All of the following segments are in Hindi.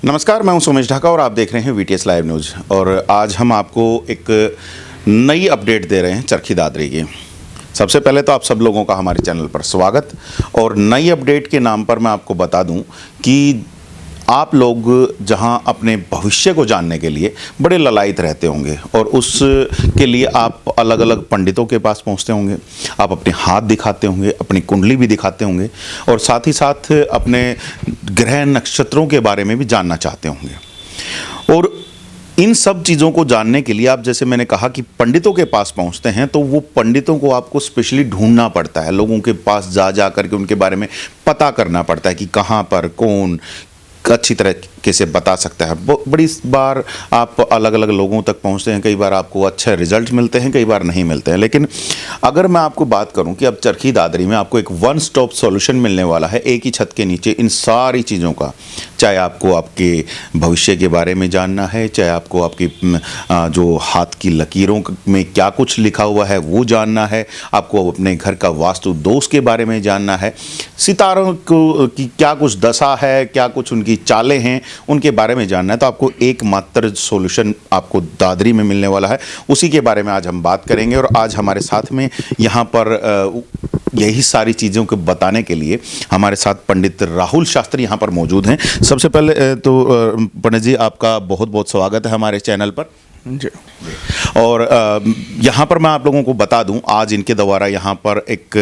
नमस्कार, मैं हूं सोमेश ढाका और आप देख रहे हैं वीटीएस लाइव न्यूज़। और आज हम आपको एक नई अपडेट दे रहे हैं चरखी दादरी की। सबसे पहले तो आप सब लोगों का हमारे चैनल पर स्वागत। और नई अपडेट के नाम पर मैं आपको बता दूं कि आप लोग जहां अपने भविष्य को जानने के लिए बड़े ललायत रहते होंगे और उसके लिए आप अलग अलग पंडितों के पास पहुंचते होंगे, आप अपने हाथ दिखाते होंगे, अपनी कुंडली भी दिखाते होंगे और साथ ही साथ अपने ग्रह नक्षत्रों के बारे में भी जानना चाहते होंगे। और इन सब चीज़ों को जानने के लिए आप, जैसे मैंने कहा कि पंडितों के पास पहुंचते हैं, तो वो पंडितों को आपको स्पेशली ढूंढना पड़ता है, लोगों के पास जा करके उनके बारे में पता करना पड़ता है कि कहाँ पर कौन अच्छी तरीके से बता सकता है। बड़ी बार आप अलग अलग लोगों तक पहुंचते हैं, कई बार आपको अच्छे रिजल्ट मिलते हैं, कई बार नहीं मिलते हैं। लेकिन अगर मैं आपको बात करूं कि अब चरखी दादरी में आपको एक वन स्टॉप सॉल्यूशन मिलने वाला है, एक ही छत के नीचे इन सारी चीज़ों का। चाहे आपको आपके भविष्य के बारे में जानना है, चाहे आपको आपकी जो हाथ की लकीरों में क्या कुछ लिखा हुआ है वो जानना है, आपको अपने घर का वास्तु दोष के बारे में जानना है, सितारों को की क्या कुछ दशा है, क्या कुछ उनकी चालें हैं, उनके बारे में जानना है, तो आपको एकमात्र सॉल्यूशन आपको दादरी में मिलने वाला है। उसी के बारे में आज हम बात करेंगे। और आज हमारे साथ में यहाँ पर यही सारी चीज़ों को बताने के लिए हमारे साथ पंडित राहुल शास्त्री यहाँ पर मौजूद हैं। सबसे पहले तो पंडित जी, आपका बहुत बहुत स्वागत है हमारे चैनल पर जी। और यहाँ पर मैं आप लोगों को बता दूं, आज इनके द्वारा यहाँ पर एक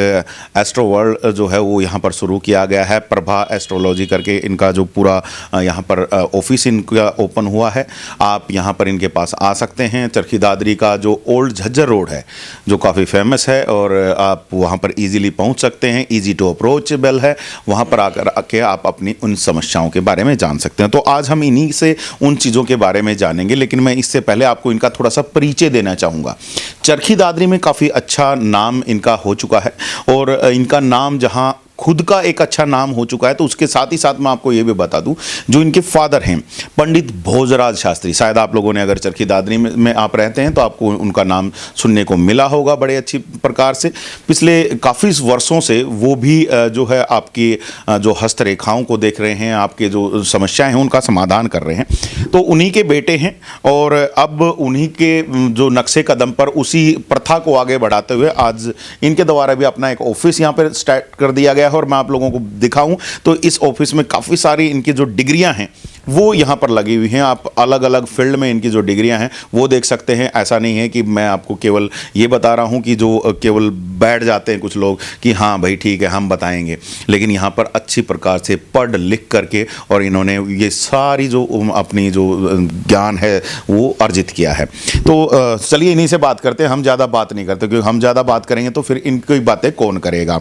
एस्ट्रो वर्ल्ड जो है वो यहाँ पर शुरू किया गया है। प्रभा एस्ट्रोलॉजी करके इनका जो पूरा यहाँ पर ऑफिस इनका ओपन हुआ है। आप यहाँ पर इनके पास आ सकते हैं। चरखी दादरी का जो ओल्ड झज्जर रोड है, जो काफ़ी फेमस है, और आप वहाँ पर ईजिली पहुँच सकते हैं। ईजी टू अप्रोचेबल है। वहाँ पर आके आप अपनी उन समस्याओं के बारे में जान सकते हैं। तो आज हम इन्हीं से उन चीज़ों के बारे में जानेंगे। लेकिन मैं इससे पहले आपको इनका थोड़ा सा परिचय देना चाहूँगा। चरखी दादरी में काफ़ी अच्छा नाम इनका हो चुका है और इनका नाम जहाँ खुद का एक अच्छा नाम हो चुका है, तो उसके साथ ही साथ मैं आपको ये भी बता दूं, जो इनके फादर हैं पंडित भोजराज शास्त्री, शायद आप लोगों ने अगर चरखी दादरी में आप रहते हैं तो आपको उनका नाम सुनने को मिला होगा बड़े अच्छी प्रकार से। पिछले काफ़ी वर्षों से वो भी जो है आपकी जो हस्तरेखाओं को देख रहे हैं, आपके जो समस्याएं हैं उनका समाधान कर रहे हैं। तो उन्हीं के बेटे हैं और अब उन्हीं के जो नक्शे कदम पर उसी प्रथा को आगे बढ़ाते हुए आज इनके द्वारा भी अपना एक ऑफिस यहाँ पर स्टार्ट कर दिया गया। और मैं आप लोगों को दिखाऊं तो इस ऑफिस में काफ़ी सारी इनकी जो डिग्रियां हैं वो यहाँ पर लगी हुई हैं। आप अलग अलग फील्ड में इनकी जो डिग्रियां हैं वो देख सकते हैं। ऐसा नहीं है कि मैं आपको केवल ये बता रहा हूँ कि जो केवल बैठ जाते हैं कुछ लोग कि हाँ भाई ठीक है हम बताएंगे, लेकिन यहाँ पर अच्छी प्रकार से पढ़ लिख करके और इन्होंने ये सारी जो अपनी जो ज्ञान है वो अर्जित किया है। तो चलिए इन्हीं से बात करते हैं। हम ज़्यादा बात नहीं करते, क्योंकि हम ज़्यादा बात करेंगे तो फिर इनकी बातें कौन करेगा।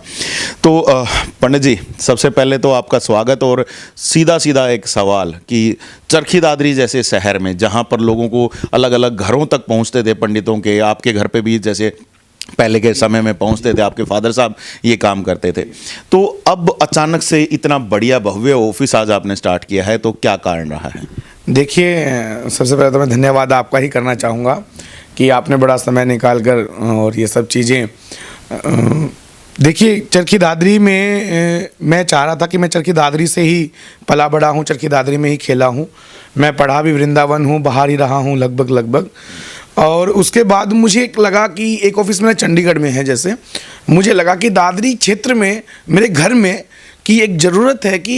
तो पंडित जी, सबसे पहले तो आपका स्वागत। और सीधा सीधा एक सवाल कि चरखी दादरी जैसे शहर में जहाँ पर लोगों को अलग अलग घरों तक पहुँचते थे पंडितों के, आपके घर पे भी जैसे पहले के समय में पहुँचते थे, आपके फादर साहब ये काम करते थे, तो अब अचानक से इतना बढ़िया भव्य ऑफिस आज आपने स्टार्ट किया है, तो क्या कारण रहा है? देखिए, सबसे पहले तो मैं धन्यवाद आपका ही करना चाहूँगा कि आपने बड़ा समय निकाल कर और ये सब चीज़ें। देखिए, चरखी दादरी में मैं चाह रहा था कि मैं चरखी दादरी से ही पला बड़ा हूँ, चरखी दादरी में ही खेला हूँ। मैं पढ़ा भी वृंदावन हूँ, बाहर ही रहा हूँ लगभग। और उसके बाद मुझे लगा कि एक ऑफिस मेरा चंडीगढ़ में है, जैसे मुझे लगा कि दादरी क्षेत्र में मेरे घर में कि एक ज़रूरत है कि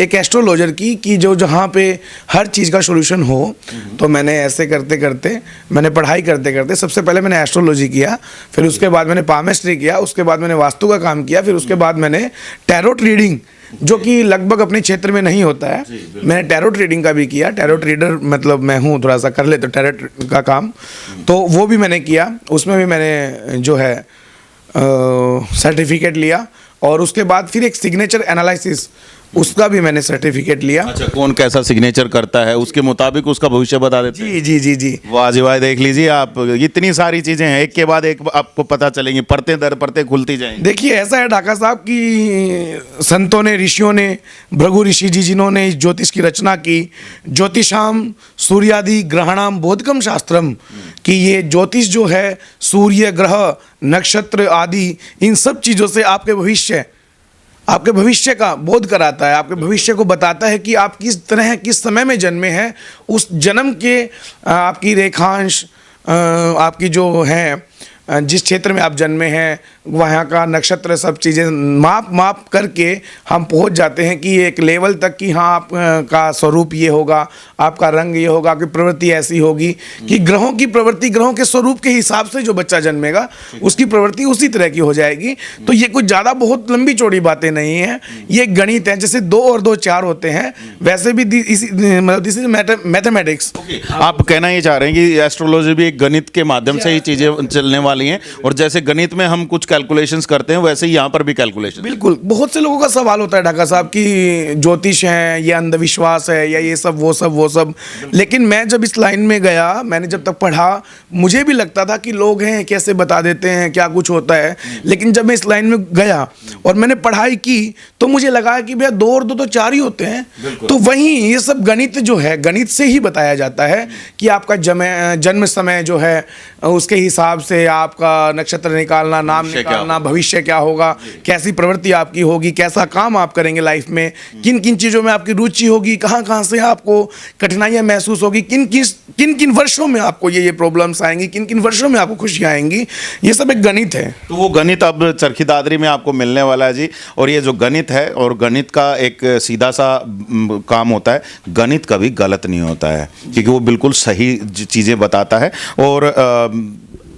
एक एस्ट्रोलॉजर की कि जो जहाँ पे हर चीज़ का सॉल्यूशन हो। तो मैंने ऐसे करते करते, मैंने पढ़ाई करते करते सबसे पहले मैंने एस्ट्रोलॉजी किया, फिर उसके बाद मैंने पामेस्ट्री किया, उसके बाद मैंने वास्तु का काम किया, फिर उसके बाद मैंने टैरोट रीडिंग, जो कि लगभग अपने क्षेत्र में नहीं होता है, मैंने टैरोट रीडिंग का भी किया। टैरोट रीडर मतलब मैं हूँ, थोड़ा सा कर लेता टैरोट का काम, तो वो भी मैंने किया। उसमें भी मैंने जो है सर्टिफिकेट लिया। और उसके बाद फिर एक सिग्नेचर एनालिसिस, उसका भी मैंने सर्टिफिकेट लिया। अच्छा, कौन कैसा सिग्नेचर करता है उसके मुताबिक उसका भविष्य बता देते हैं। जी जी जी जी। वाह जी वाह, देख लीजिए आप, इतनी सारी चीजें हैं, एक के बाद एक आपको पता चलेंगी, पढ़ते दर पढ़ते खुलती जाएंगी। देखिए ऐसा है ढाका साहब कि संतों ने, ऋषियों ने, भृगु ऋषि जी जिन्होंने इस ज्योतिष की रचना की, ज्योतिषाम सूर्यादि ग्रहणाम बोधकम शास्त्रम, कि ये ज्योतिष जो है सूर्य, ग्रह, नक्षत्र आदि इन सब चीज़ों से आपके भविष्य का बोध कराता है, आपके भविष्य को बताता है कि आप किस तरह किस समय में जन्मे हैं, उस जन्म के आपकी रेखांश, आपकी जो है जिस क्षेत्र में आप जन्मे हैं वहाँ का नक्षत्र, सब चीज़ें माप करके हम पहुँच जाते हैं कि एक लेवल तक कि हाँ आप का स्वरूप ये होगा, आपका रंग ये होगा, आपकी प्रवृत्ति ऐसी होगी, कि ग्रहों की प्रवृत्ति, ग्रहों के स्वरूप के हिसाब से जो बच्चा जन्मेगा उसकी प्रवृत्ति उसी तरह की हो जाएगी। तो ये कुछ ज़्यादा बहुत लंबी चौड़ी बातें नहीं हैं, ये गणित है। जैसे 2 और 2 4 होते हैं, वैसे भी दिस इज मैथमेटिक्स। आप कहना ये चाह रहे हैं कि एस्ट्रोलॉजी भी एक गणित के माध्यम से ही चीजें चलने वाली हैं, और जैसे गणित में हम कुछ कैलकुलेशंस करते हैं वैसे ही यहाँ पर भी कैलकुलेशन। बिल्कुल। बहुत से लोगों का सवाल होता है ढाका साहब कि ज्योतिष है, ये अंधविश्वास है, या ये सब वो सब। लेकिन मैं जब इस लाइन में गया, मैंने जब तक पढ़ा, मुझे भी लगता था कि लोग हैं कैसे बता देते हैं, क्या कुछ होता है। लेकिन जब मैं इस लाइन में गया और मैंने पढ़ाई की तो मुझे लगा कि भैया 2 और 2 तो 4 ही होते हैं। तो वहीं ये सब गणित जो है, गणित से ही बताया जाता है कि आपका जन्म समय जो है उसके हिसाब से आपका नक्षत्र निकालना, नाम निकालना, भविष्य क्या होगा, कैसी प्रवृत्ति आपकी होगी, कैसा काम आप करेंगे लाइफ में, किन किन चीज़ों में आपकी रुचि होगी, कहाँ कहाँ से आपको कठिनाइयाँ महसूस होगी, किन किन वर्षों में आपको ये प्रॉब्लम्स आएंगी, किन किन वर्षों में आपको खुशियाँ आएंगी। ये सब एक गणित है। तो वो गणित अब चरखी दादरी में आपको मिलने वाला है जी। और ये जो गणित है, और गणित का एक सीधा सा काम होता है, गणित कभी गलत नहीं होता है, क्योंकि वो बिल्कुल सही चीज़ें बताता है। और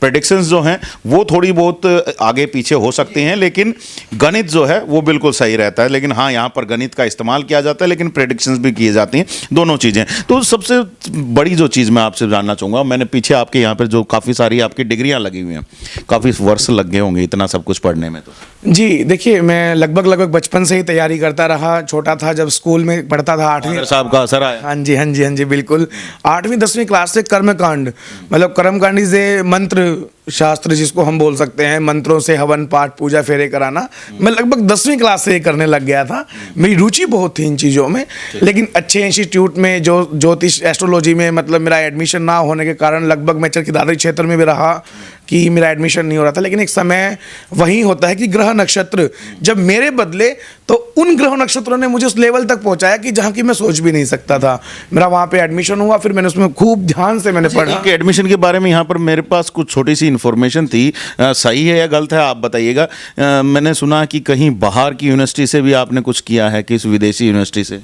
प्रेडिक्शंस जो हैं वो थोड़ी बहुत आगे पीछे हो सकती हैं, लेकिन गणित जो है वो बिल्कुल सही रहता है। लेकिन हाँ, यहाँ पर गणित का इस्तेमाल किया जाता है, लेकिन प्रेडिक्शंस भी किए जाती हैं, दोनों चीज़ें। तो सबसे बड़ी जो चीज़ मैं आपसे जानना चाहूँगा, मैंने पीछे आपके यहाँ पर जो काफ़ी सारी आपकी डिग्रियाँ लगी हुई हैं, काफ़ी वर्ष लग गए होंगे इतना सब कुछ पढ़ने में। तो जी देखिए, मैं लगभग बचपन से ही तैयारी करता रहा। छोटा था जब स्कूल में पढ़ता था, 8वीं साहब का असर आया। हाँ जी बिल्कुल। 8वीं 10वीं क्लास से कर्मकांड, मतलब कर्मकांड से मंत्र शास्त्र जिसको हम बोल सकते हैं, मंत्रों से हवन पाठ पूजा फेरे कराना, मैं लगभग 10वीं क्लास से करने लग गया था। मेरी रुचि बहुत थी इन चीज़ों में, लेकिन अच्छे इंस्टीट्यूट में जो ज्योतिष एस्ट्रोलॉजी में मतलब मेरा एडमिशन ना होने के कारण लगभग मैं चरखी दादरी क्षेत्र में भी रहा कि मेरा एडमिशन नहीं हो रहा था। लेकिन एक समय वही होता है कि ग्रह नक्षत्र जब मेरे बदले, तो उन ग्रह नक्षत्रों ने मुझे उस लेवल तक पहुंचाया कि जहां की मैं सोच भी नहीं सकता था। मेरा वहां पे एडमिशन हुआ, फिर मैंने उसमें खूब ध्यान से मैंने पढ़ा। एडमिशन के बारे में यहाँ पर मेरे पास कुछ छोटी सी इन्फॉर्मेशन थी, सही है या गलत है आप बताइएगा। मैंने सुना कि कहीं बाहर की यूनिवर्सिटी से भी आपने कुछ किया है, किस विदेशी यूनिवर्सिटी से?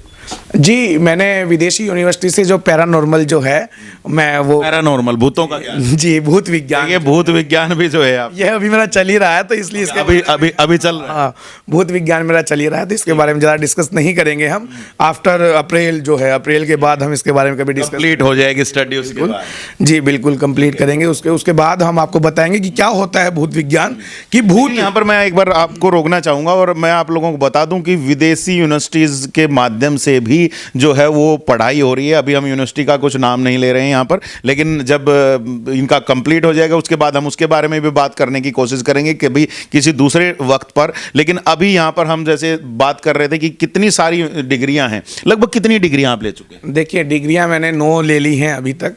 जी, मैंने विदेशी यूनिवर्सिटी से जो पैरानॉर्मल जो है, मैं वो पैरानॉर्मल भूतों का क्या? जी, भूत विज्ञान। ये भूत विज्ञान भी जो है आप, यह अभी मेरा चल ही रहा है, तो इसलिए इसके अभी चल रहा है। हाँ, भूत विज्ञान मेरा चल ही रहा है, तो इसके बारे में ज़्यादा डिस्कस नहीं करेंगे हम। आफ्टर अप्रैल जो है, अप्रैल के बाद हम इसके बारे में कभी डिस्कस कंप्लीट हो जाएगी स्टडी उसके बाद। जी बिल्कुल कंप्लीट करेंगे। उसके बाद हम आपको बताएंगे कि क्या होता है भूत विज्ञान, कि भूत। यहाँ पर मैं एक बार आपको रोकना चाहूँगा और मैं आप लोगों को बता दूं कि विदेशी यूनिवर्सिटीज़ के माध्यम से भी जो है वो पढ़ाई हो रही है। अभी हम यूनिवर्सिटी का कुछ नाम नहीं ले रहे हैं यहाँ पर, लेकिन जब इनका कंप्लीट हो जाएगा उसके बाद हम उसके बारे में भी बात करने की कोशिश करेंगे कि भी किसी दूसरे वक्त पर। लेकिन अभी यहाँ पर हम जैसे बात कर रहे थे कि कितनी सारी डिग्रियाँ हैं, लगभग कितनी डिग्रियाँ आप ले चुके हैं? देखिए, डिग्रियाँ मैंने 9 ले ली हैं अभी तक।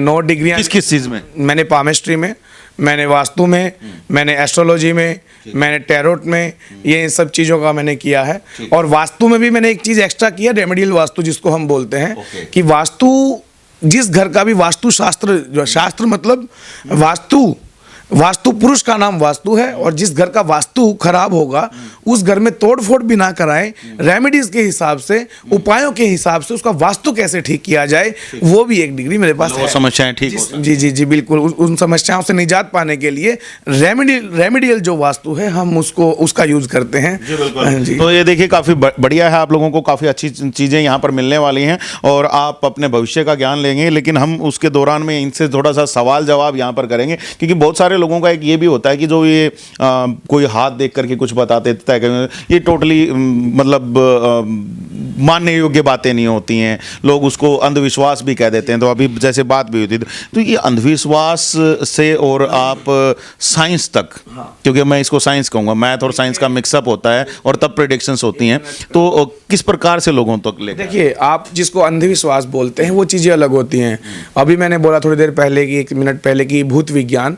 9 डिग्रियाँ। किस चीज़ में? मैंने पामिस्ट्री में, मैंने वास्तु में, मैंने एस्ट्रोलॉजी में, मैंने टैरोट में, ये सब चीज़ों का मैंने किया है। और वास्तु में भी मैंने एक चीज़ एक्स्ट्रा किया, रेमेडियल वास्तु जिसको हम बोलते हैं, कि वास्तु जिस घर का भी वास्तु शास्त्र, जो शास्त्र मतलब वास्तु पुरुष का नाम वास्तु है, और जिस घर का वास्तु खराब होगा उस घर में तोड़ फोड़ भी ना कराएं, रेमेडीज के हिसाब से, उपायों के हिसाब से उसका वास्तु कैसे ठीक किया जाए, वो भी एक डिग्री मेरे पास है। समस्याएं ठीक जी बिल्कुल। उन समस्याओं से निजात पाने के लिए रेमेडियल जो वास्तु है हम उसका यूज करते हैं। जी। तो ये देखिए काफ़ी बढ़िया है, आप लोगों को काफ़ी अच्छी चीज़ें यहाँ पर मिलने वाली हैं और आप अपने भविष्य का ज्ञान लेंगे। लेकिन हम उसके दौरान में इनसे थोड़ा सा सवाल जवाब यहाँ पर करेंगे, क्योंकि बहुत सारे लोगों का एक ये भी होता है कि जो ये कोई हाथ देख करके कुछ बताते तय, ये टोटली मतलब मानने योग्य बातें नहीं होती हैं, लोग उसको अंधविश्वास भी कह देते हैं। तो अभी जैसे बात भी हुई थी, तो ये अंधविश्वास से और आप साइंस तक, क्योंकि मैं इसको साइंस कहूँगा, मैथ और साइंस का मिक्सअप होता है और तब प्रेडिक्शंस होती हैं, तो किस प्रकार से लोगों तक ले? देखिए, आप जिसको अंधविश्वास बोलते हैं वो चीज़ें अलग होती हैं। अभी मैंने बोला थोड़ी देर पहले कि 1 मिनट पहले कि भूत विज्ञान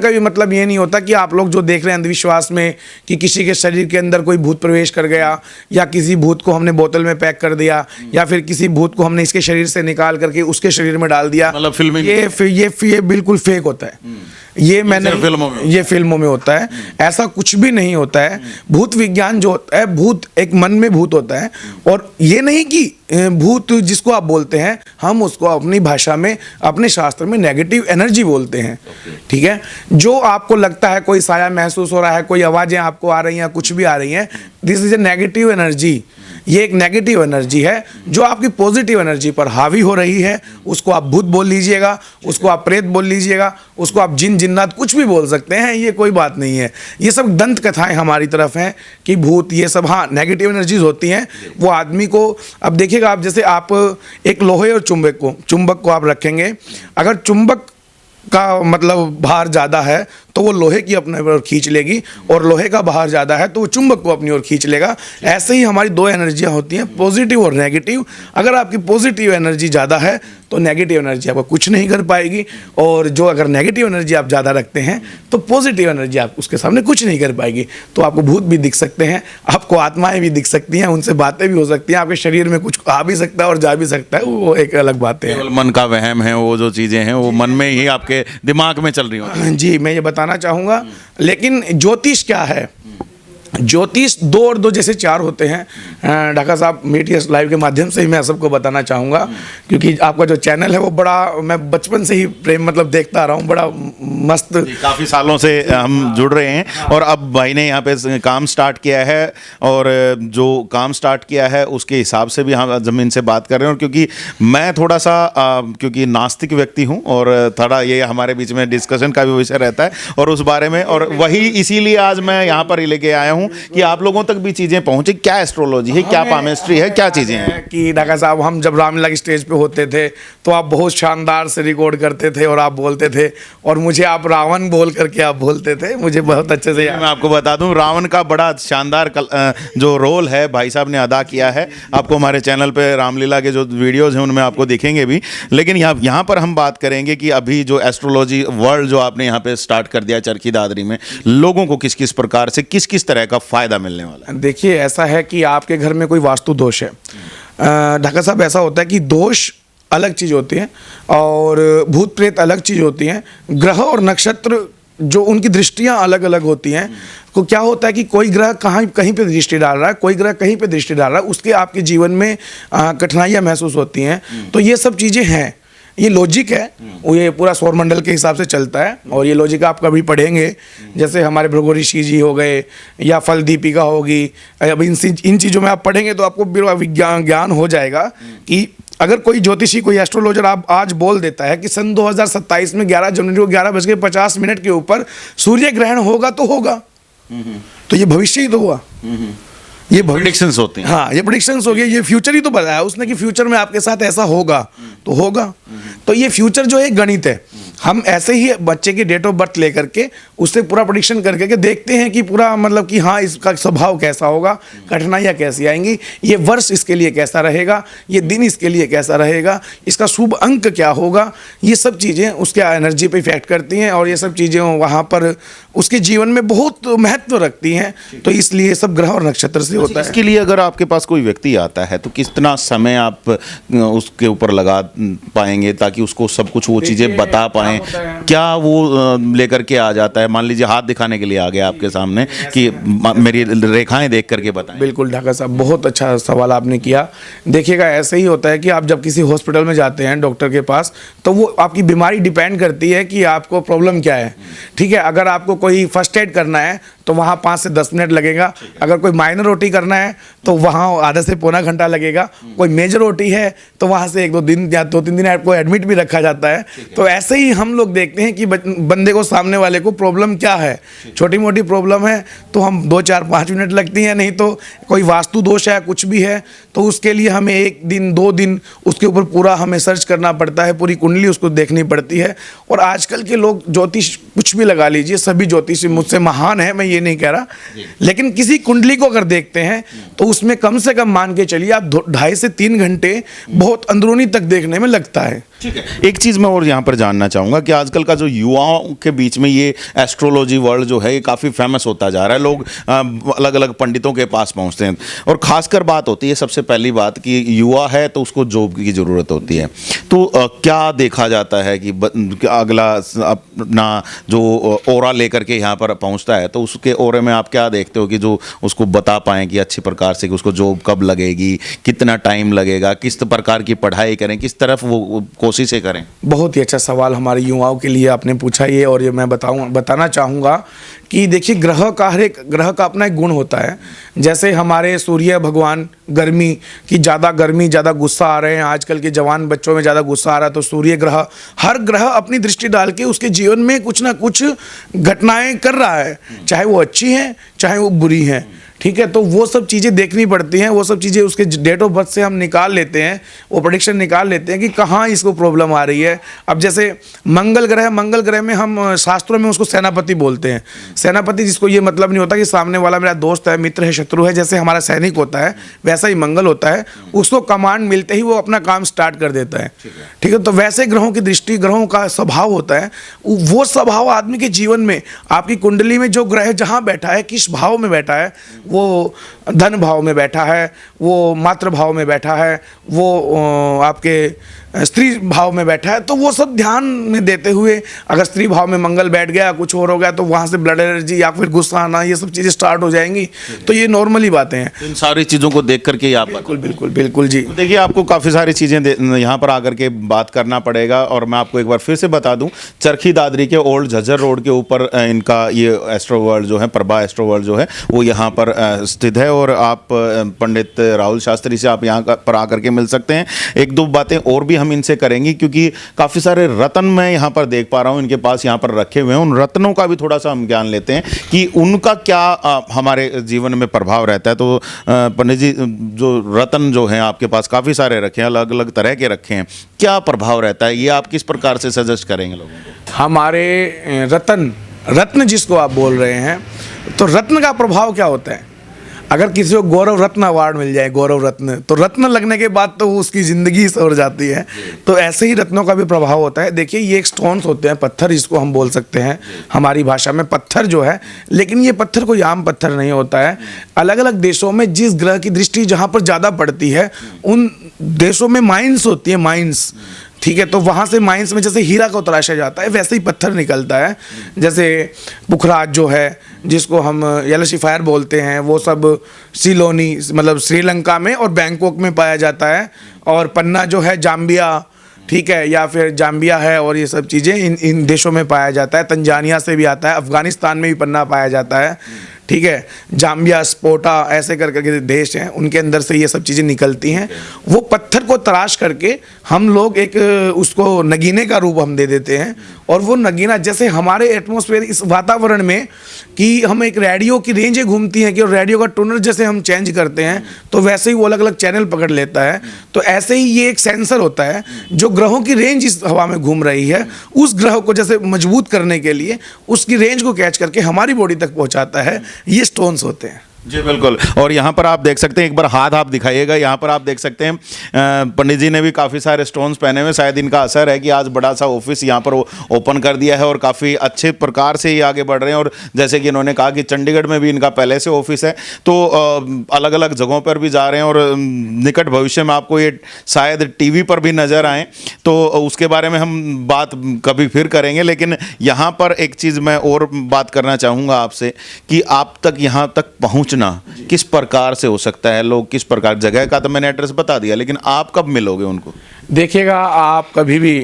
का भी मतलब ये नहीं होता कि आप लोग जो देख रहे हैं अंधविश्वास में कि किसी के शरीर के अंदर कोई भूत प्रवेश कर गया, या किसी भूत को हमने बोतल में पैक कर दिया, या फिर किसी भूत को हमने इसके शरीर से निकाल करके उसके शरीर में डाल दिया, मतलब फिल्मी, ये बिल्कुल फेक होता है। ये मैंने ये फिल्मों में होता है, ऐसा कुछ भी नहीं होता है। भूत विज्ञान जो होता है, भूत एक मन में भूत होता है, और ये नहीं कि भूत जिसको आप बोलते हैं, हम उसको अपनी भाषा में, अपने शास्त्र में नेगेटिव एनर्जी बोलते हैं। ठीक है, जो आपको लगता है कोई साया महसूस हो रहा है, कोई आवाज़ें आपको आ रही हैं, कुछ भी आ रही हैं, this is a negative energy. ये एक नेगेटिव एनर्जी है जो आपकी पॉजिटिव एनर्जी पर हावी हो रही है। उसको आप भूत बोल लीजिएगा, उसको आप प्रेत बोल लीजिएगा, उसको आप जिन जिन्नात कुछ भी बोल सकते हैं, ये कोई बात नहीं है। ये सब दंत कथाएं हमारी तरफ हैं कि भूत, ये सब हाँ नेगेटिव एनर्जीज होती हैं। वो आदमी को, अब देखिएगा आप, जैसे आप एक लोहे और चुंबक को आप रखेंगे, अगर चुंबक का मतलब भार ज़्यादा है तो वो लोहे की अपने ओर खींच लेगी, और लोहे का भार ज़्यादा है तो वो चुंबक को अपनी ओर खींच लेगा। ऐसे ही हमारी 2 एनर्जियाँ होती हैं, पॉजिटिव और नेगेटिव। अगर आपकी पॉजिटिव एनर्जी ज़्यादा है तो नेगेटिव एनर्जी आपको कुछ नहीं कर पाएगी, और जो अगर नेगेटिव एनर्जी आप ज़्यादा रखते हैं तो पॉजिटिव एनर्जी आप उसके सामने कुछ नहीं कर पाएगी। तो आपको भूत भी दिख सकते हैं, आपको आत्माएं भी दिख सकती हैं, उनसे बातें भी हो सकती हैं, आपके शरीर में कुछ आ भी सकता है और जा भी सकता है, वो एक अलग बात है। मन का वहम है, वो जो चीज़ें हैं वो मन में ही आपके दिमाग में चल रही होती। जी, मैं ये बताना चाहूँगा। लेकिन ज्योतिष क्या है? ज्योतिष 2 और 2 जैसे 4 होते हैं। ढाका साहब, मीडिया लाइव के माध्यम से ही मैं सबको बताना चाहूँगा, क्योंकि आपका जो चैनल है वो बड़ा, मैं बचपन से ही प्रेम मतलब देखता आ रहा हूँ, बड़ा मस्त, काफ़ी सालों से हम जुड़ रहे हैं। और अब भाई ने यहाँ पे काम स्टार्ट किया है, और जो काम स्टार्ट किया है उसके हिसाब से भी हम ज़मीन से बात कर रहे हैं। और क्योंकि मैं थोड़ा सा क्योंकि नास्तिक व्यक्ति हूँ, और थोड़ा ये हमारे बीच में डिस्कशन का भी विषय रहता है और उस बारे में, और वही इसीलिए आज मैं यहाँ पर ही लेके आया हूँ कि आप लोगों तक भी चीजें पहुंचे। क्या एस्ट्रोलॉजी है, क्या पामेस्ट्री है, क्या चीजें हैं? कि ढाका साहब, हम जब रामलीला की स्टेज पे होते थे तो आप बहुत शानदार से रिकॉर्ड करते थे, और आप बोलते थे, और मुझे आप रावण बोल करके आप बोलते थे, मुझे बहुत अच्छे से याद। मैं आपको बता दूं, रावण का बड़ा शानदार जो रोल है भाई साहब ने अदा किया है। आपको हमारे चैनल पे रामलीला के जो वीडियोज हैं उनमें आपको दिखेंगे भी। लेकिन यहाँ पर हम बात करेंगे कि अभी जो एस्ट्रोलॉजी वर्ल्ड जो आपने यहाँ पे स्टार्ट कर दिया चरखी दादरी में, लोगों को किस किस प्रकार से, किस किस तरह का फायदा मिलने वाला है? देखिए, ऐसा है कि आपके घर में कोई वास्तु दोष है, ढाका साहब, ऐसा होता है कि दोष अलग चीज़ होती है और भूत प्रेत अलग चीज़ होती हैं। ग्रह और नक्षत्र जो उनकी दृष्टियां अलग अलग होती हैं। तो क्या होता है कि कोई ग्रह कहीं पे दृष्टि डाल रहा है, कोई ग्रह कहीं पे दृष्टि डाल रहा है, उसके आपके जीवन में कठिनाइयाँ महसूस होती हैं। तो ये सब चीज़ें हैं, ये लॉजिक है, वो ये पूरा सौरमंडल के हिसाब से चलता है। और ये लॉजिक आप कभी पढ़ेंगे, जैसे हमारे भृगु ऋषि जी हो गए या फल दीपिका होगी, अब इन चीज़ों में आप पढ़ेंगे तो आपको विज्ञान ज्ञान हो जाएगा कि अगर कोई ज्योतिषी, कोई एस्ट्रोलॉजर आप आज बोल देता है कि सन 2027 में 11 जनवरी को 11:50 के ऊपर सूर्य ग्रहण होगा तो होगा, तो ये भविष्य ही तो हुआ। ये प्रेडिक्शंस होते हैं। हाँ, ये प्रेडिक्शंस हो गए, ये फ्यूचर ही तो बताया उसने कि फ्यूचर में आपके साथ ऐसा होगा तो होगा। तो ये फ्यूचर जो है गणित है। हम ऐसे ही बच्चे की डेट ऑफ बर्थ लेकर के उससे पूरा प्रेडिक्शन करके के देखते हैं कि पूरा मतलब कि हाँ इसका स्वभाव कैसा होगा, कठिनाइयाँ कैसी आएंगी, ये वर्ष इसके लिए कैसा रहेगा, ये दिन इसके लिए कैसा रहेगा, इसका शुभ अंक क्या होगा। ये सब चीज़ें उसके एनर्जी पे इफेक्ट करती हैं और ये सब चीज़ें वहाँ पर उसके जीवन में बहुत महत्व रखती हैं। तो इसलिए सब ग्रह और नक्षत्र से होता है। इसके लिए अगर आपके पास कोई व्यक्ति आता है तो कितना समय आप उसके ऊपर लगा पाएंगे ताकि उसको सब कुछ वो चीज़ें बता पाएं? क्या वो लेकर के आ जाता है? मान लीजिए हाथ दिखाने के लिए आ गया आपके सामने कि मेरी रेखाएं देख करके बताएं। बिल्कुल ढाका साहब, बहुत अच्छा सवाल आपने किया। देखिएगा, ऐसे ही होता है कि आप जब किसी हॉस्पिटल में जाते हैं डॉक्टर के पास, तो वो आपकी बीमारी डिपेंड करती है कि आपको प्रॉब्लम क्या है। ठीक है, अगर आपको कोई फर्स्ट एड करना है तो तो वहाँ 5 से 10 मिनट लगेगा। अगर कोई माइनर ओटी करना है तो वहाँ आधा से पौना घंटा लगेगा। कोई मेजर ओटी है तो वहाँ से 1-2 दिन या 2-3 दिन आपको एडमिट भी रखा जाता है। तो ऐसे ही हम लोग देखते हैं कि बंदे को, सामने वाले को प्रॉब्लम क्या है। छोटी मोटी प्रॉब्लम है तो हम 2-4-5 मिनट लगती हैं, नहीं तो कोई वास्तु दोष है, कुछ भी है तो उसके लिए हमें 1 दिन 2 दिन उसके ऊपर पूरा हमें सर्च करना पड़ता है, पूरी कुंडली उसको देखनी पड़ती है। और आजकल के लोग ज्योतिष कुछ भी लगा लीजिए, सभी ज्योतिषी मुझसे महान है, मैं ये नहीं कह रहा, लेकिन किसी कुंडली को अगर देखते हैं तो उसमें कम से कम मान के चलिए आप 2.5 से 3 घंटे बहुत अंदरूनी तक देखने में लगता है। ठीक है, एक चीज़ मैं और यहाँ पर जानना चाहूँगा कि आजकल का जो युवाओं के बीच में ये एस्ट्रोलॉजी वर्ल्ड जो है ये काफ़ी फेमस होता जा रहा है। लोग अलग अलग पंडितों के पास पहुँचते हैं और ख़ासकर बात होती है, सबसे पहली बात कि युवा है तो उसको जॉब की ज़रूरत होती है। तो क्या देखा जाता है कि अगला अपना जो ओरा लेकर के यहाँ पर पहुँचता है तो उसके ओरे में आप क्या देखते हो कि जो उसको बता पाएँ कि अच्छी प्रकार से कि उसको जॉब कब लगेगी, कितना टाइम लगेगा, किस प्रकार की पढ़ाई करें, किस तरफ वो कोशिशें करें? बहुत ही अच्छा सवाल हमारे युवाओं के लिए आपने पूछा ये, और ये मैं बताना चाहूँगा कि देखिए, हर एक ग्रह का अपना एक गुण होता है। जैसे हमारे सूर्य भगवान गर्मी की, ज़्यादा गर्मी, ज़्यादा गुस्सा आ रहे हैं, आजकल के जवान बच्चों में ज़्यादा गुस्सा आ रहा है, तो सूर्य ग्रह, हर ग्रह अपनी दृष्टि डाल के उसके जीवन में कुछ ना कुछ घटनाएं कर रहा है, चाहे वो अच्छी हैं चाहे वो बुरी हैं। ठीक है, तो वो सब चीज़ें देखनी पड़ती हैं, वो सब चीज़ें उसके डेट ऑफ बर्थ से हम निकाल लेते हैं, वो प्रेडिक्शन निकाल लेते हैं कि कहाँ इसको प्रॉब्लम आ रही है। अब जैसे मंगल ग्रह में हम शास्त्रों में उसको सेनापति बोलते हैं। सेनापति जिसको ये मतलब नहीं होता कि सामने वाला मेरा दोस्त है, मित्र है, शत्रु है, जैसे हमारा सैनिक होता है वैसा ही मंगल होता है। उसको कमांड मिलते ही वो अपना काम स्टार्ट कर देता है। ठीक है, तो वैसे ग्रहों की दृष्टि, ग्रहों का स्वभाव होता है, वो स्वभाव आदमी के जीवन में, आपकी कुंडली में जो ग्रह जहाँ बैठा है, किस भाव में बैठा है, वो धन भाव में बैठा है, वो मातृ भाव में बैठा है, वो आपके स्त्री भाव में बैठा है, तो वो सब ध्यान में देते हुए, अगर स्त्री भाव में मंगल बैठ गया, कुछ और हो गया तो वहाँ से ब्लड एलर्जी या फिर गुस्सा आना, ये सब चीज़ें स्टार्ट हो जाएंगी। तो ये नॉर्मली बातें हैं। इन सारी चीज़ों को देख करके आप बिल्कुल जी। देखिए, आपको काफ़ी सारी चीज़ें यहाँ पर आकर के बात करना पड़ेगा। और मैं आपको एक बार फिर से बता दूं, चरखी दादरी के ओल्ड झज्जर रोड के ऊपर इनका ये एस्ट्रो वर्ल्ड जो है, प्रभा एस्ट्रो वर्ल्ड जो है, वो यहाँ पर स्थित है। और आप पंडित राहुल शास्त्री से आप यहाँ पर आकर के मिल सकते हैं। 1-2 बातें और भी हम इनसे करेंगे, क्योंकि काफ़ी सारे रत्न मैं यहाँ पर देख पा रहा हूँ इनके पास यहाँ पर रखे हुए हैं। उन रत्नों का भी थोड़ा सा हम ज्ञान लेते हैं कि उनका क्या हमारे जीवन में प्रभाव रहता है। तो पंडित जी, जो रत्न जो हैं आपके पास काफ़ी सारे रखे हैं, अलग अलग तरह के रखे हैं, क्या प्रभाव रहता है, ये आप किस प्रकार से सजेस्ट करेंगे लोगों को? हमारे रत्न जिसको आप बोल रहे हैं, तो रत्न का प्रभाव क्या होता है? अगर किसी को गौरव रत्न अवार्ड मिल जाए, गौरव रत्न, तो रत्न लगने के बाद तो उसकी ज़िंदगी सवर जाती है। तो ऐसे ही रत्नों का भी प्रभाव होता है। देखिए, ये एक स्टोन्स होते हैं, पत्थर जिसको हम बोल सकते हैं हमारी भाषा में, पत्थर जो है, लेकिन ये पत्थर कोई आम पत्थर नहीं होता है। अलग अलग देशों में जिस ग्रह की दृष्टि जहाँ पर ज़्यादा पड़ती है, उन देशों में माइंस होती है, माइंस। ठीक है, तो वहाँ से माइंस में जैसे हीरा को तराशा जाता है, वैसे ही पत्थर निकलता है। जैसे पुखराज जो है, जिसको हम येलोशिफायर बोलते हैं, वो सब सिलोनी, मतलब श्रीलंका में और बैंकॉक में पाया जाता है। और पन्ना जो है जाम्बिया, ठीक है, या फिर जाम्बिया है, और ये सब चीज़ें इन देशों में पाया जाता है। तंजानिया से भी आता है, अफ़गानिस्तान में भी पन्ना पाया जाता है। ठीक है, जाम्बिया, स्पोटा, ऐसे करके देश हैं, उनके अंदर से ये सब चीज़ें निकलती हैं। वो पत्थर को तराश करके हम लोग एक उसको नगीने का रूप हम दे देते हैं। और वो नगीना, जैसे हमारे एटमॉस्फेयर, इस वातावरण में कि हम एक रेडियो की रेंजें घूमती हैं कि रेडियो का टोनर जैसे हम चेंज करते हैं, तो वैसे ही वो अलग अलग चैनल पकड़ लेता है। तो ऐसे ही ये एक सेंसर होता है जो ग्रहों की रेंज इस हवा में घूम रही है, उस ग्रह को जैसे मजबूत करने के लिए उसकी रेंज को कैच करके हमारी बॉडी तक पहुंचाता है। ये स्टोन्स होते हैं। जी बिल्कुल। और यहाँ पर आप देख सकते हैं, एक बार हाथ आप दिखाइएगा, यहाँ पर आप देख सकते हैं पंडित जी ने भी काफ़ी सारे स्टोन्स पहने हुए। शायद इनका असर है कि आज बड़ा सा ऑफिस यहाँ पर ओपन कर दिया है और काफ़ी अच्छे प्रकार से ये आगे बढ़ रहे हैं। और जैसे कि इन्होंने कहा कि चंडीगढ़ में भी इनका पहले से ऑफिस है, तो अलग अलग जगहों पर भी जा रहे हैं और निकट भविष्य में आपको ये शायद टीवी पर भी नज़र आएँ, तो उसके बारे में हम बात कभी फिर करेंगे। लेकिन यहाँ पर एक चीज़ मैं और बात करना चाहूँगा आपसे कि आप तक यहाँ तक पहुँच किस प्रकार से हो सकता है, लोग किस प्रकार, जगह का तो मैंने एड्रेस बता दिया, लेकिन आप कब मिलोगे उनको? देखिएगा आप कभी भी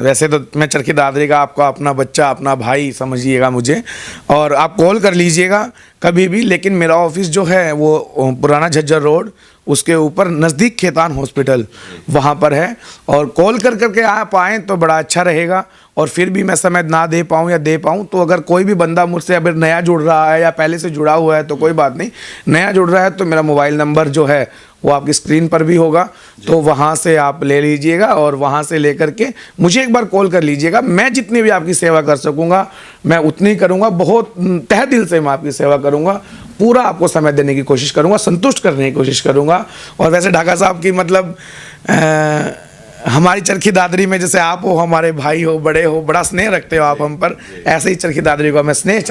वैसे तो मैं चरखी दादरी का आपका अपना बच्चा अपना भाई समझिएगा मुझे, और आप कॉल कर लीजिएगा कभी भी। लेकिन मेरा ऑफिस जो है वो पुराना झज्जर रोड, उसके ऊपर नज़दीक खेतान हॉस्पिटल वहाँ पर है, और कॉल कर करके आप आएँ तो बड़ा अच्छा रहेगा। और फिर भी मैं समय ना दे पाऊँ या दे पाऊँ तो अगर कोई भी बंदा मुझसे अगर नया जुड़ रहा है या पहले से जुड़ा हुआ है तो कोई बात नहीं, नया जुड़ रहा है तो मेरा मोबाइल नंबर जो है वो आपकी स्क्रीन पर भी होगा, तो वहाँ से आप ले लीजिएगा और वहाँ से लेकर के मुझे एक बार कॉल कर लीजिएगा। मैं जितनी भी आपकी सेवा कर सकूँगा मैं उतनी करूँगा, बहुत तहे दिल से मैं आपकी सेवा करूँगा, पूरा आपको समय देने की कोशिश करूँगा, संतुष्ट करने की कोशिश करूँगा। और वैसे ढाका साहब की मतलब हमारी चरखी दादरी में जैसे आप हो, हमारे भाई हो, बड़े हो, बड़ा स्नेह रखते हो आप हम पर, ऐसे ही चरखी दादरी को मैं स्नेह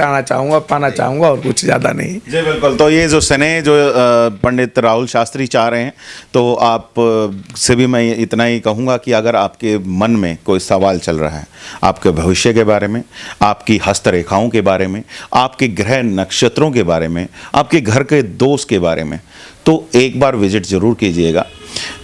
पाना चाहूँगा और कुछ ज़्यादा नहीं। जी बिल्कुल। तो ये जो स्नेह जो पंडित राहुल शास्त्री चाह रहे हैं, तो आप से भी मैं इतना ही कहूँगा कि अगर आपके मन में कोई सवाल चल रहा है आपके भविष्य के बारे में, आपकी हस्तरेखाओं के बारे में, आपके ग्रह नक्षत्रों के बारे में, आपके घर के दोष के बारे में, तो एक बार विजिट ज़रूर कीजिएगा।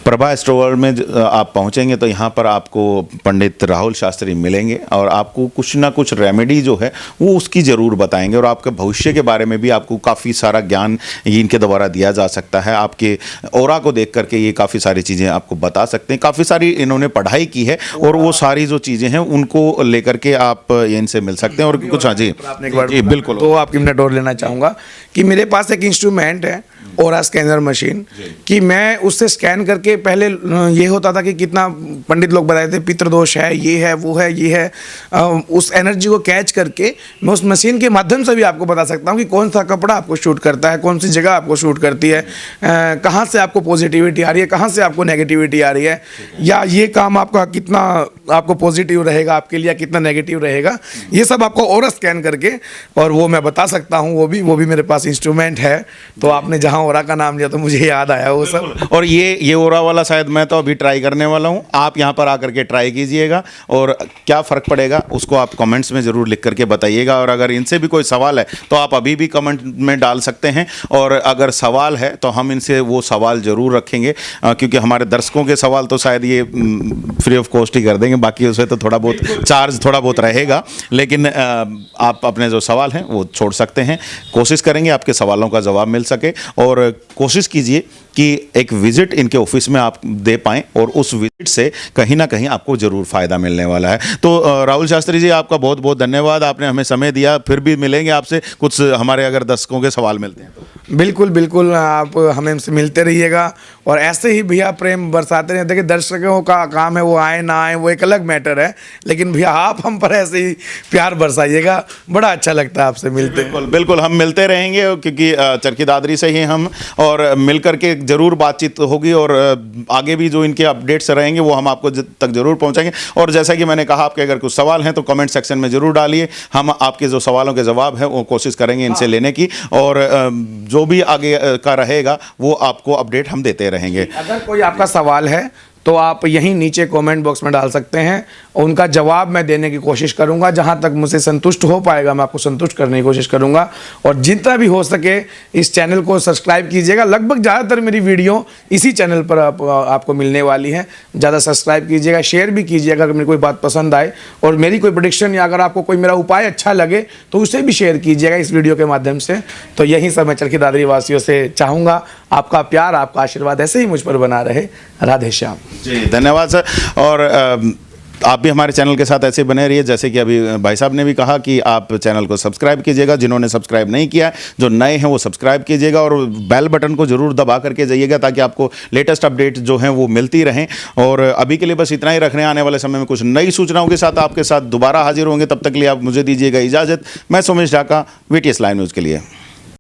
प्रभा एस्ट्रोवर्ल्ड में आप पहुंचेंगे तो यहाँ पर आपको पंडित राहुल शास्त्री मिलेंगे और आपको कुछ ना कुछ रेमेडी जो है वो उसकी ज़रूर बताएंगे, और आपके भविष्य के बारे में भी आपको काफ़ी सारा ज्ञान इनके द्वारा दिया जा सकता है। आपके ऑरा को देख करके ये काफ़ी सारी चीज़ें आपको बता सकते हैं। काफ़ी सारी इन्होंने पढ़ाई की है और वो सारी जो चीज़ें हैं उनको लेकर के आप इनसे मिल सकते हैं। और कुछ हाँ जी बिल्कुल, तो आपकी मिनट और लेना चाहूँगा कि मेरे पास एक इंस्ट्रूमेंट है ऑरा स्कैनर मशीन, कि मैं उससे स्कैन करके, पहले ये होता था कि कितना पंडित लोग बताए थे पितृदोष है, ये है, वो है, ये है, उस एनर्जी को कैच करके मैं उस मशीन के माध्यम से भी आपको बता सकता हूँ कि कौन सा कपड़ा आपको शूट करता है, कौन सी जगह आपको शूट करती है, कहाँ से आपको पॉजिटिविटी आ रही है, कहाँ से आपको नेगेटिविटी आ रही है, या ये काम आपका कितना आपको पॉजिटिव रहेगा आपके लिए, कितना नेगेटिव रहेगा, ये सब आपको ऑरा स्कैन करके और वो मैं बता सकता हूँ। वो भी मेरे पास इंस्ट्रूमेंट है। तो आपने जहाँ ऑरा का नाम लिया तो मुझे याद आया वो सब। और ये ऑरा वाला शायद मैं तो अभी ट्राई करने वाला हूँ, आप यहाँ पर आकर के ट्राई कीजिएगा और क्या फ़र्क पड़ेगा उसको आप कमेंट्स में ज़रूर लिख करके बताइएगा। और अगर इनसे भी कोई सवाल है तो आप अभी भी कमेंट में डाल सकते हैं, और अगर सवाल है तो हम इनसे वो सवाल ज़रूर रखेंगे, क्योंकि हमारे दर्शकों के सवाल तो शायद ये फ्री ऑफ कॉस्ट ही कर देंगे, बाकी उससे तो थोड़ा बहुत चार्ज थोड़ा बहुत रहेगा, लेकिन आप अपने जो सवाल हैं वो छोड़ सकते हैं। कोशिश करेंगे आपके सवालों का जवाब मिल सके, और कोशिश कीजिए कि एक विजिट इनके ऑफिस में आप दे पाएं और उस विजिट से कहीं ना कहीं आपको ज़रूर फ़ायदा मिलने वाला है। तो राहुल शास्त्री जी, आपका बहुत बहुत धन्यवाद, आपने हमें समय दिया। फिर भी मिलेंगे आपसे, कुछ हमारे अगर दर्शकों के सवाल मिलते हैं तो। बिल्कुल बिल्कुल, आप हमें हमसे मिलते रहिएगा और ऐसे ही भैया प्रेम बरसाते रहिए। देखिए दर्शकों का काम है, वो आए ना आए वो एक अलग मैटर है, लेकिन भैया आप हम पर ऐसे ही प्यार बरसाइएगा, बड़ा अच्छा लगता है आपसे मिलते। बिल्कुल बिल्कुल, हम मिलते रहेंगे, क्योंकि चरखी दादरी से ही हम, और मिल करके ज़रूर बातचीत होगी, और आगे भी जो इनके अपडेट्स रहेंगे वो हम आपको तक ज़रूर पहुंचाएंगे। और जैसा कि मैंने कहा, आपके अगर कुछ सवाल हैं तो कमेंट सेक्शन में ज़रूर डालिए, हम आपके जो सवालों के जवाब हैं वो कोशिश करेंगे इनसे लेने की, और जो भी आगे का रहेगा वो आपको अपडेट हम देते रहेंगे। अगर कोई आपका सवाल है तो आप यहीं नीचे कमेंट बॉक्स में डाल सकते हैं, उनका जवाब मैं देने की कोशिश करूंगा। जहां तक मुझसे संतुष्ट हो पाएगा मैं आपको संतुष्ट करने की कोशिश करूंगा, और जितना भी हो सके इस चैनल को सब्सक्राइब कीजिएगा। लगभग ज़्यादातर मेरी वीडियो इसी चैनल पर आपको मिलने वाली है। ज़्यादा सब्सक्राइब कीजिएगा, शेयर भी कीजिएगा अगर मेरी कोई बात पसंद आए, और मेरी कोई प्रेडिक्शन या अगर आपको कोई मेरा उपाय अच्छा लगे तो उसे भी शेयर कीजिएगा इस वीडियो के माध्यम से। तो यही सब मैं चरखी दादरी वासियों से चाहूँगा, आपका प्यार, आपका आशीर्वाद ऐसे ही मुझ पर बना रहे। राधे श्याम जी, धन्यवाद सर। और आप भी हमारे चैनल के साथ ऐसे बने रहिए, जैसे कि अभी भाई साहब ने भी कहा कि आप चैनल को सब्सक्राइब कीजिएगा। जिन्होंने सब्सक्राइब नहीं किया है, जो नए हैं वो सब्सक्राइब कीजिएगा, और बेल बटन को ज़रूर दबा करके जाइएगा ताकि आपको लेटेस्ट अपडेट जो हैं वो मिलती रहें। और अभी के लिए बस इतना ही रखने, आने वाले समय में कुछ नई सूचनाओं के साथ आपके साथ दोबारा हाजिर होंगे। तब तक के लिए आप मुझे दीजिएगा इजाज़त। मैं Somesh Dhaka, VTS live news के लिए।